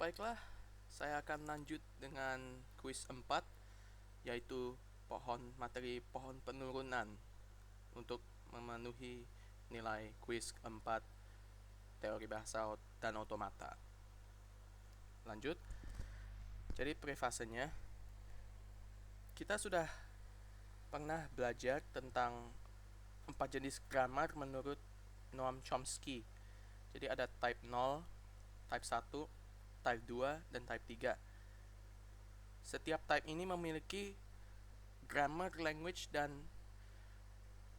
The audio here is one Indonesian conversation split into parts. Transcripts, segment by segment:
Baiklah, saya akan lanjut dengan kuis 4, yaitu materi pohon penurunan untuk memenuhi nilai kuis 4 teori bahasa dan otomata. Lanjut. Jadi privasenya, kita sudah pernah belajar tentang 4 jenis grammar menurut Noam Chomsky. Jadi ada type 0, type 1, type 2, dan type 3. Setiap type ini memiliki grammar, language, dan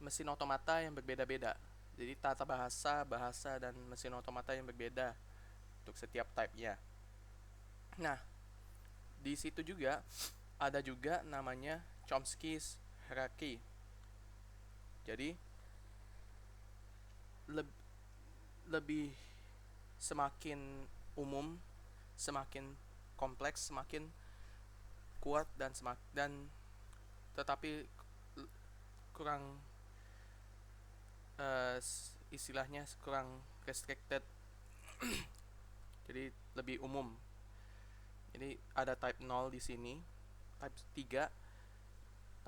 mesin otomata yang berbeda-beda. Jadi tata bahasa, bahasa, dan mesin otomata yang berbeda untuk setiap type-nya. Nah, di situ juga ada juga namanya Chomsky's hierarchy. Jadi lebih semakin umum, semakin kompleks, semakin kuat dan tetapi kurang istilahnya kurang restricted. Jadi lebih umum. Jadi ada type 0 di sini, type 3,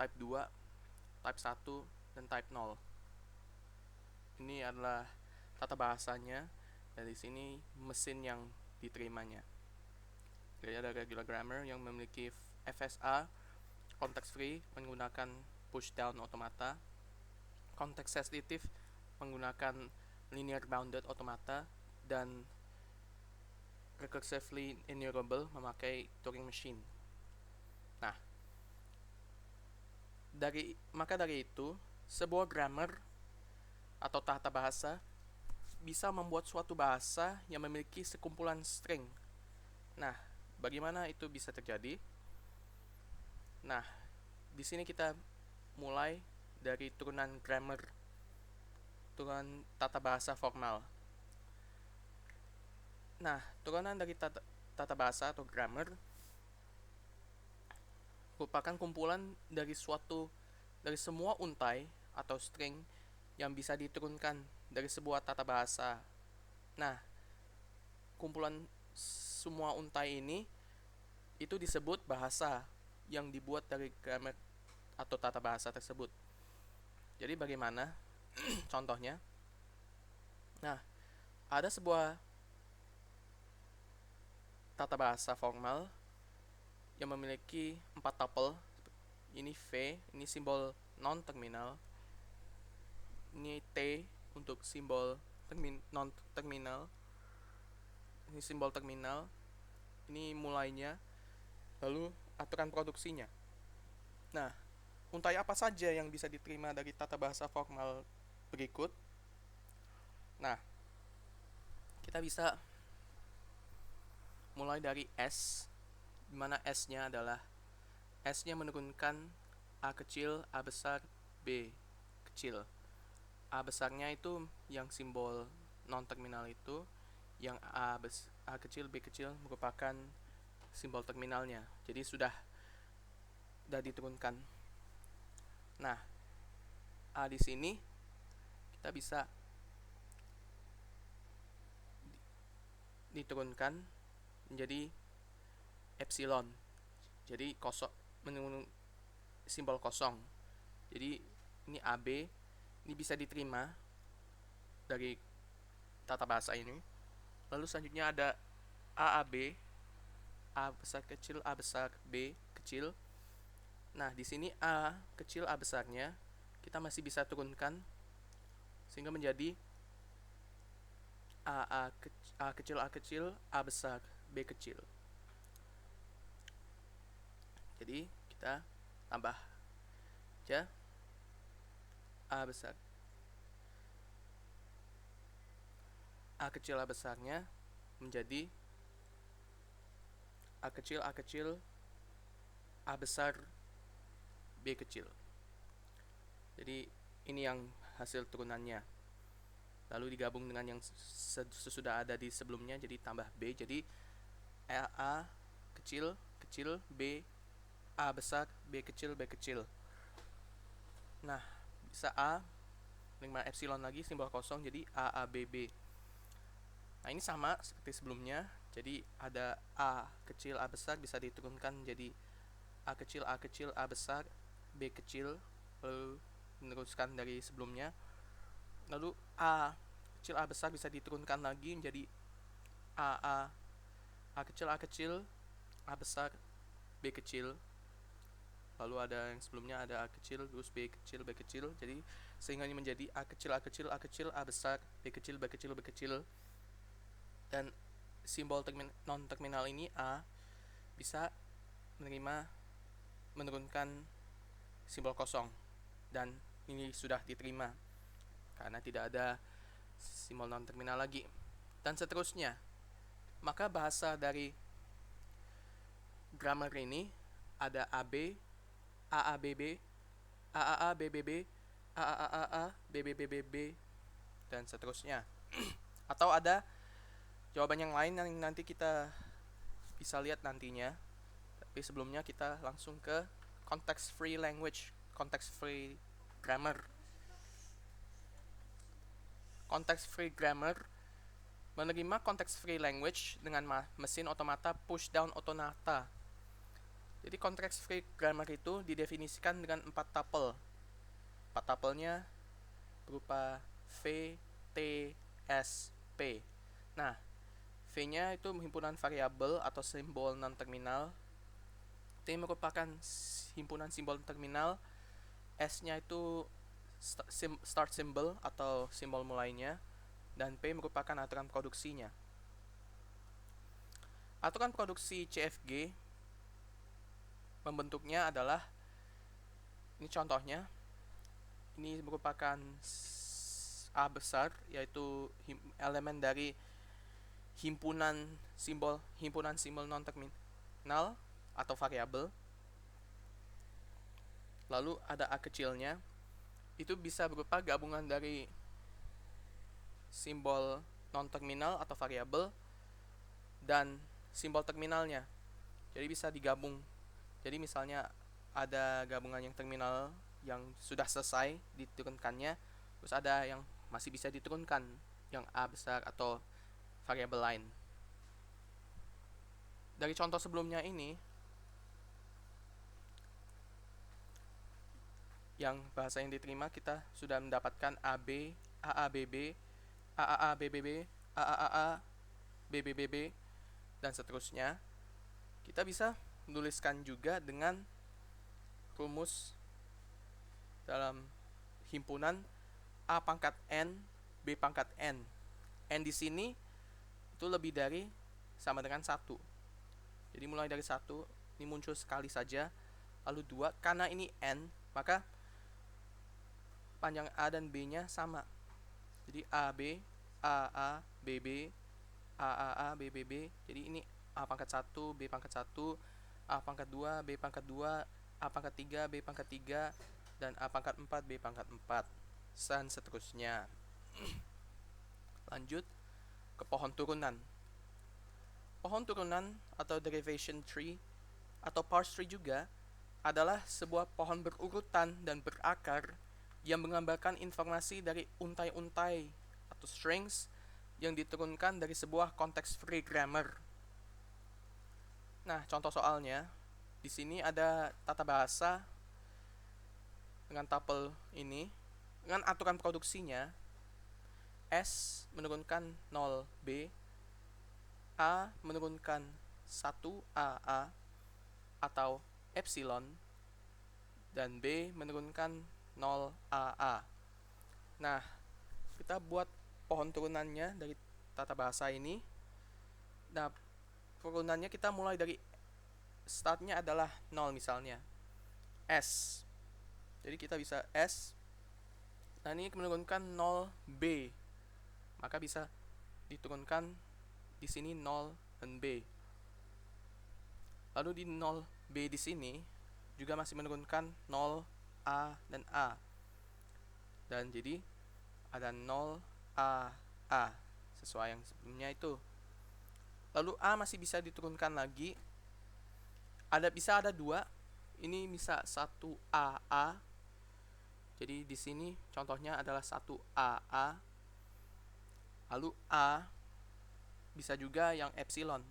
type 2, type 1, dan type 0. Ini adalah tata bahasanya, dan di sini mesin yang diterimanya. Jadi ada regular grammar yang memiliki FSA, context free menggunakan push down otomata, context sensitive menggunakan linear bounded otomata, dan recursively enumerable memakai Turing machine. Nah, dari itu, sebuah grammar atau tata bahasa bisa membuat suatu bahasa yang memiliki sekumpulan string. Nah, bagaimana itu bisa terjadi? Nah, di sini kita mulai dari turunan grammar, turunan tata bahasa formal. Nah, turunan dari tata bahasa atau grammar merupakan kumpulan dari semua untai atau string yang bisa diturunkan dari sebuah tata bahasa. Nah, kumpulan semua untai ini itu disebut bahasa yang dibuat dari grammar atau tata bahasa tersebut. Jadi bagaimana contohnya? Nah, ada sebuah tata bahasa formal yang memiliki 4 tuple. Ini V, ini simbol non-terminal. Ini T untuk simbol non-terminal. Ini simbol terminal. Ini mulainya. Lalu aturan produksinya. Nah, untai apa saja yang bisa diterima dari tata bahasa formal berikut? Nah, kita bisa mulai dari S, di mana S-nya adalah S-nya menurunkan A kecil, A besar, B kecil. A besarnya itu yang simbol non-terminal itu, yang A kecil, B kecil merupakan simbol terminalnya. Jadi sudah diturunkan. Nah, A di sini kita bisa diturunkan menjadi epsilon. Jadi kosong, simbol kosong. Jadi ini AB, ini bisa diterima dari tata bahasa ini. Lalu selanjutnya ada AAB, A besar kecil, A besar, B kecil. Nah, di sini A kecil, A besarnya kita masih bisa turunkan sehingga menjadi A kecil, A kecil, A besar, B kecil. Jadi kita tambah aja A besar, A kecil, A besarnya menjadi A kecil, A kecil, A besar, B kecil. Jadi ini yang hasil turunannya. Lalu digabung dengan yang sesudah ada di sebelumnya, jadi tambah B. Jadi A kecil, kecil, B, A besar, B kecil, B kecil. Nah, bisa A 5 epsilon lagi, simbol kosong, jadi A, A, B, B. Nah, ini sama seperti sebelumnya, Jadi ada A kecil A besar bisa diturunkan jadi A kecil A besar B kecil, lalu meneruskan dari sebelumnya. Lalu A kecil A besar bisa diturunkan lagi menjadi A kecil A besar B kecil. Lalu ada yang sebelumnya ada A kecil terus B kecil, jadi sehingga ini menjadi A kecil A besar B kecil B kecil. Dan simbol non terminal ini A bisa menurunkan simbol kosong, dan ini sudah diterima karena tidak ada simbol non terminal lagi, dan seterusnya. Maka bahasa dari grammar ini ada AB, AABB, AAA BBB, AAAA BBBBB, dan seterusnya. Atau ada jawaban yang lain yang nanti kita bisa lihat nantinya. Tapi sebelumnya kita langsung ke context free language, context free grammar. Context free grammar menerima context free language dengan mesin otomata pushdown autonata. Jadi context free grammar itu didefinisikan dengan 4 tuple. 4 tuplenya berupa V, T, S, P. Nah, V-nya itu himpunan variabel atau simbol non-terminal. T merupakan himpunan simbol terminal. S-nya itu start symbol atau simbol mulainya. Dan P merupakan aturan produksinya. Aturan produksi CFG membentuknya adalah, ini contohnya, ini merupakan A besar, yaitu elemen dari himpunan simbol non terminal atau variabel. Lalu ada A kecilnya, itu bisa berupa gabungan dari simbol non terminal atau variabel dan simbol terminalnya. Jadi bisa digabung. Jadi misalnya ada gabungan yang terminal yang sudah selesai diturunkannya, terus ada yang masih bisa diturunkan, yang A besar atau variabel lain. Dari contoh sebelumnya ini, yang bahasa yang diterima, kita sudah mendapatkan AB, AABB, AAABBB, AAAA, BBBB, dan seterusnya. Kita bisa menuliskan juga dengan rumus dalam himpunan A pangkat N, B pangkat N. N di sini itu lebih dari sama dengan 1. Jadi mulai dari 1, ini muncul sekali saja. Lalu 2, karena ini N, maka panjang A dan B-nya sama. Jadi AB, AA, BB, AAA, BBB. Jadi ini A pangkat 1, B pangkat 1, A pangkat 2, B pangkat 2, A pangkat 3, B pangkat 3, dan A pangkat 4, B pangkat 4, dan seterusnya. Lanjut ke pohon turunan. Pohon turunan atau derivation tree atau parse tree juga adalah sebuah pohon berurutan dan berakar yang menggambarkan informasi dari untai-untai atau strings yang diturunkan dari sebuah context free grammar. Nah, contoh soalnya, di sini ada tata bahasa dengan tuple ini, dengan aturan produksinya. S menurunkan 0B, A menurunkan 1AA atau epsilon, dan B menurunkan 0AA. Nah, kita buat pohon turunannya dari tata bahasa ini. Nah, turunannya kita mulai dari startnya adalah 0 misalnya, S. Jadi kita bisa S, nah ini menurunkan 0B, maka bisa diturunkan di sini 0 dan B. Lalu di 0B di sini juga masih menurunkan 0 A dan A. Dan jadi ada 0 A A sesuai yang sebelumnya itu. Lalu A masih bisa diturunkan lagi. Bisa ada 2. Ini bisa 1AA. Jadi di sini contohnya adalah 1AA. Lalu A bisa juga yang epsilon,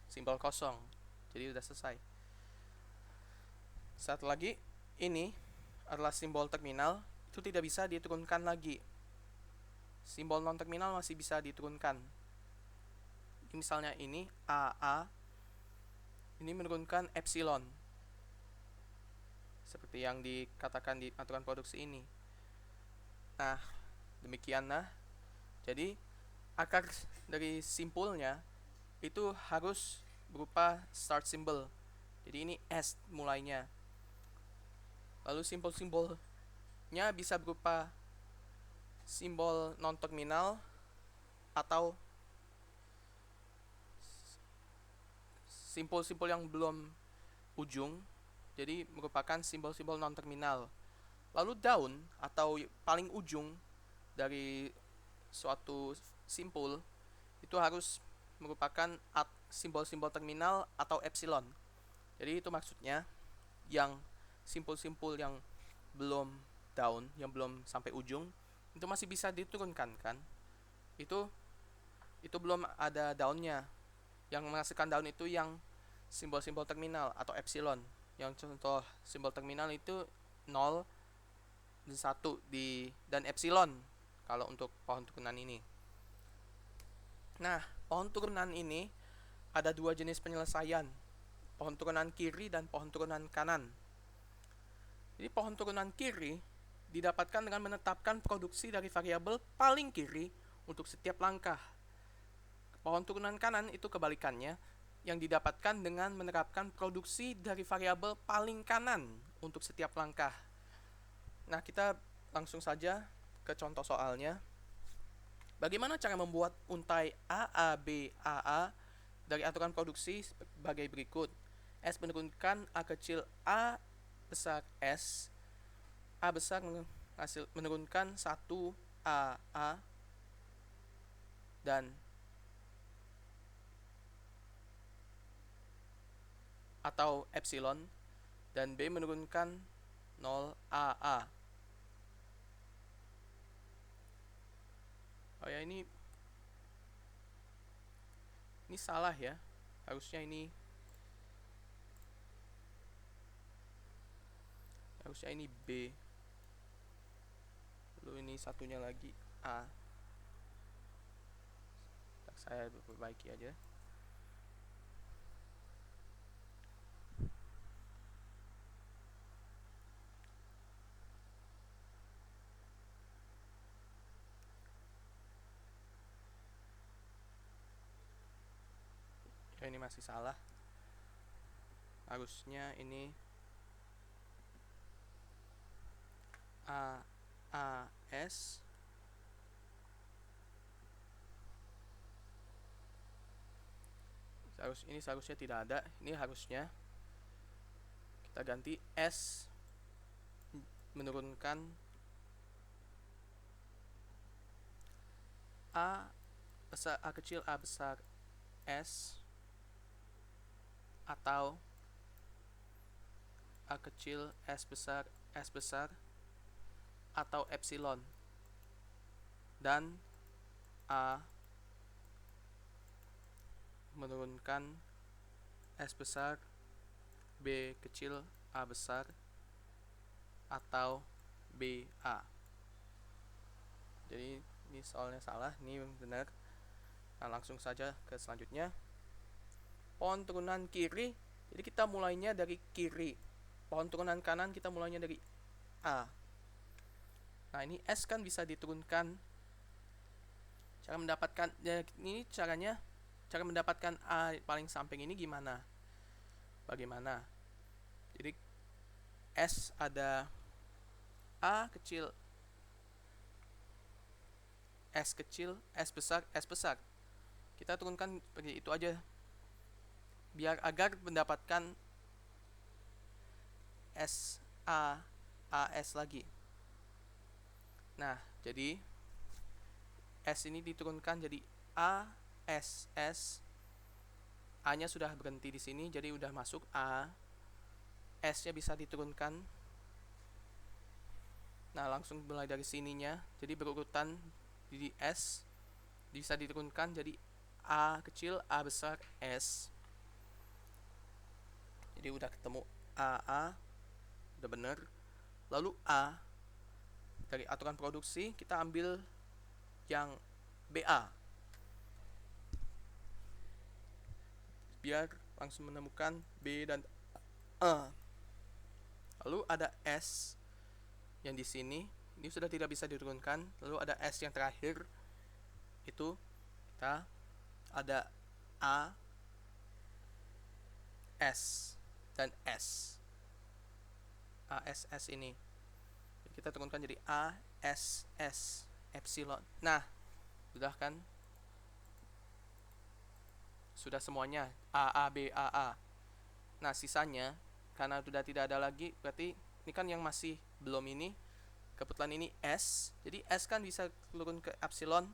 simbol kosong. Jadi udah selesai. Satu lagi, ini adalah simbol terminal, itu tidak bisa diturunkan lagi. Simbol non terminal masih bisa diturunkan. Misalnya ini AA, ini menurunkan epsilon, seperti yang dikatakan di aturan produksi ini. Nah, demikianlah. Jadi akar dari simpulnya itu harus berupa start symbol. Jadi ini S mulainya. Lalu simbol-simbolnya bisa berupa simbol non terminal atau simpul-simpul yang belum ujung, jadi merupakan simbol-simbol non terminal. Lalu daun atau paling ujung dari suatu simpul itu harus merupakan simbol-simbol terminal atau epsilon. Jadi itu maksudnya yang simpul-simpul yang belum daun, yang belum sampai ujung itu masih bisa diturunkan kan? Itu belum ada daunnya. Yang menghasilkan daun itu yang simbol-simbol terminal atau epsilon. Yang contoh simbol terminal itu 0 dan 1 dan epsilon kalau untuk pohon turunan ini. Nah, pohon turunan ini ada dua jenis penyelesaian, pohon turunan kiri dan pohon turunan kanan. Jadi pohon turunan kiri didapatkan dengan menetapkan produksi dari variabel paling kiri untuk setiap langkah. Pohon turunan kanan itu kebalikannya, yang didapatkan dengan menerapkan produksi dari variabel paling kanan untuk setiap langkah. Nah, kita langsung saja ke contoh soalnya. Bagaimana cara membuat untai AA dari aturan produksi sebagai berikut. S menurunkan A kecil A besar S. A besar menurunkan 1 AA dan atau epsilon, dan B menurunkan 0 AA. Oh ya, ini salah ya. Harusnya ini B. Lalu ini satunya lagi A. Saya perbaiki aja. Ya, ini masih salah. Harusnya ini AS ini seharusnya tidak ada. Ini harusnya kita ganti S menurunkan A kecil A besar S atau A kecil S besar atau epsilon, dan A menurunkan S besar B kecil A besar atau BA. Jadi ini soalnya salah, ini benar. Nah, langsung saja ke selanjutnya. Pohon turunan kiri, jadi kita mulainya dari kiri. Pohon turunan kanan kita mulainya dari A. Nah, ini S kan bisa diturunkan. Cara mendapatkan ini cara mendapatkan A paling samping ini gimana? Bagaimana? Jadi S ada A kecil S kecil S besar. Kita turunkan seperti itu aja, biar agar mendapatkan AS lagi. Nah, jadi S ini diturunkan jadi ASS. A-nya sudah berhenti di sini, jadi udah masuk A. S-nya bisa diturunkan. Nah, langsung mulai dari sininya. Jadi berurutan, jadi S bisa diturunkan jadi A kecil, A besar, S. Jadi udah ketemu A udah bener. Lalu A dari aturan produksi kita ambil yang BA biar langsung menemukan B dan A. Lalu ada S yang di sini, ini sudah tidak bisa diturunkan. Lalu ada S yang terakhir, itu kita ada A, S, dan S. ASS ini kita turunkan jadi ASS epsilon. Nah, sudah kan? Sudah semuanya AA, B, AA. Nah, sisanya karena sudah tidak ada lagi, berarti ini kan yang masih belum ini. Kebetulan ini S, jadi S kan bisa turun ke epsilon.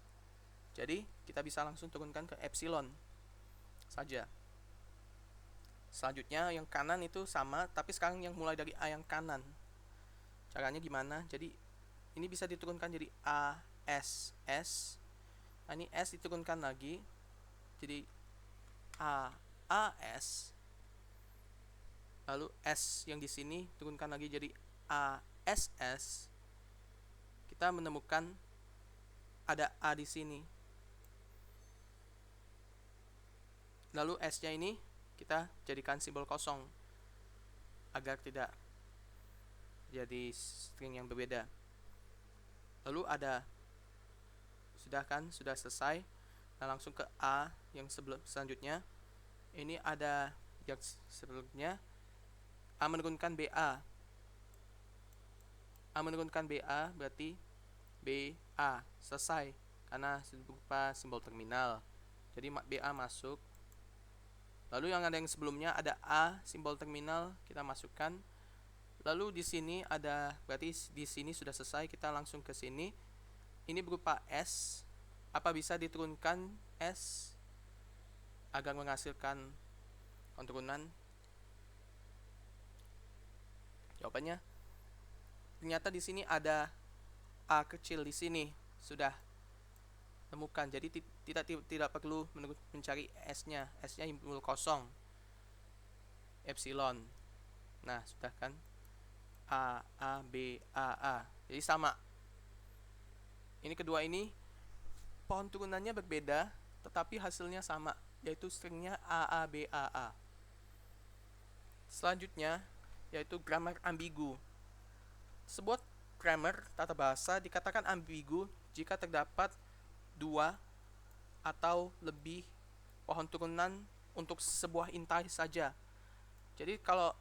Jadi kita bisa langsung turunkan ke epsilon saja. Selanjutnya yang kanan itu sama, tapi sekarang yang mulai dari A yang kanan. Caranya gimana? Jadi ini bisa diturunkan jadi ASS. Nah, ini S diturunkan lagi jadi AS. Lalu S yang di sini turunkan lagi jadi ASS. Kita menemukan ada A di sini. Lalu S-nya ini kita jadikan simbol kosong agar tidak jadi string yang berbeda. Lalu ada sudah selesai. Nah, langsung ke A yang selanjutnya. Ini ada yang sebelumnya A menurunkan BA. A menurunkan BA berarti BA selesai karena berupa simbol terminal. Jadi BA masuk. Lalu yang ada yang sebelumnya ada A simbol terminal, kita masukkan. Lalu di sini ada, berarti di sini sudah selesai, kita langsung ke sini. Ini berupa S. Apa bisa diturunkan S agar menghasilkan turunan? Jawabannya ternyata di sini ada A kecil di sini sudah temukan. Jadi tidak perlu mencari S-nya. S-nya simbol kosong epsilon. Nah, sudah kan? A, B, A. Jadi sama. Ini kedua ini pohon turunannya berbeda, tetapi hasilnya sama, yaitu stringnya A, B, A. Selanjutnya yaitu grammar ambigu. Sebuah grammar tata bahasa dikatakan ambigu jika terdapat dua atau lebih pohon turunan untuk sebuah intai saja. Jadi kalau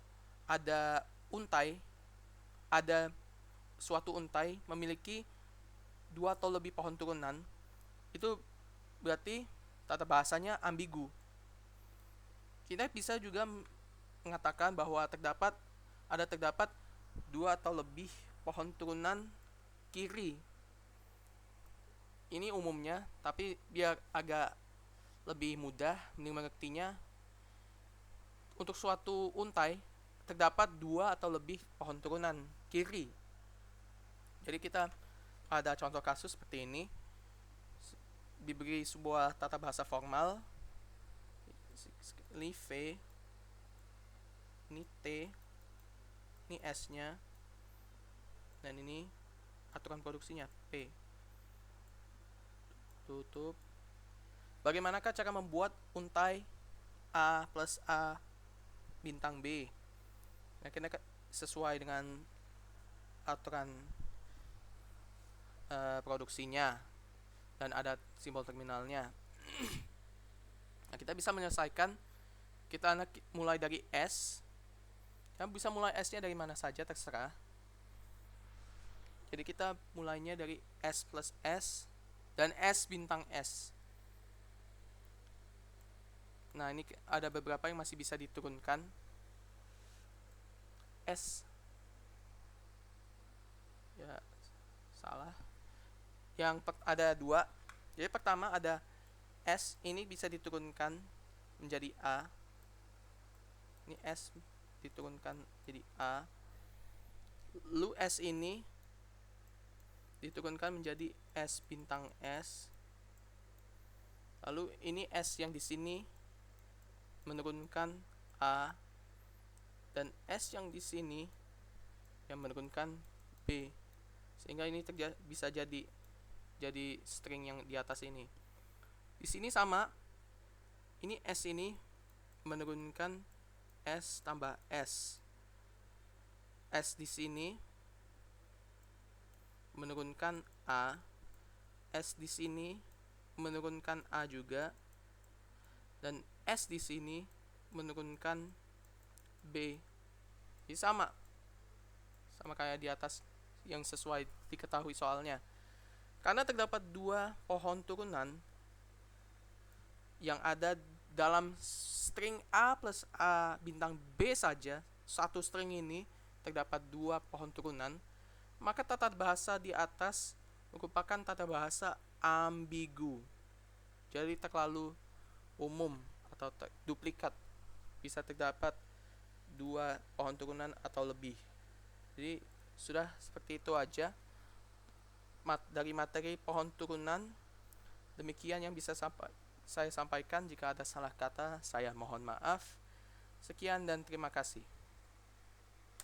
ada untai, ada suatu untai memiliki dua atau lebih pohon turunan, itu berarti tata bahasanya ambigu. Kita bisa juga mengatakan bahwa terdapat dua atau lebih pohon turunan kiri. Ini umumnya, tapi biar agak lebih mudah mengertinya, untuk suatu untai terdapat dua atau lebih pohon turunan kiri. Jadi kita ada contoh kasus seperti ini. Diberi sebuah tata bahasa formal, ini V, ini T, ini S-nya, dan ini aturan produksinya P. Tutup. Bagaimanakah cara membuat untai A plus A bintang B? Nah, kita sesuai dengan aturan produksinya dan ada simbol terminalnya. Nah, kita bisa menyelesaikan. Kita mulai dari S. Kita bisa mulai S-nya dari mana saja, terserah. Jadi kita mulainya dari S plus S dan S bintang S. Nah, ini ada beberapa yang masih bisa diturunkan. S. Ya, salah. Yang ada dua. Jadi pertama ada S, ini bisa diturunkan menjadi A. Ini S diturunkan jadi A. Lalu S ini diturunkan menjadi S bintang S. Lalu ini S yang di sini menurunkan A, dan S yang di sini yang menurunkan B, sehingga ini bisa jadi string yang di atas ini. Di sini sama, ini S ini menurunkan S tambah S. S di sini menurunkan A, S di sini menurunkan A juga, dan S di sini menurunkan B. Jadi sama kayak di atas yang sesuai diketahui soalnya. Karena terdapat dua pohon turunan yang ada dalam string A plus A bintang B saja, satu string ini terdapat dua pohon turunan, maka tata bahasa di atas merupakan tata bahasa ambigu. Jadi terlalu umum atau duplikat, bisa terdapat dua pohon turunan atau lebih. Jadi sudah seperti itu aja dari materi pohon turunan. Demikian yang bisa saya sampaikan. Jika ada salah kata, saya mohon maaf. Sekian dan terima kasih.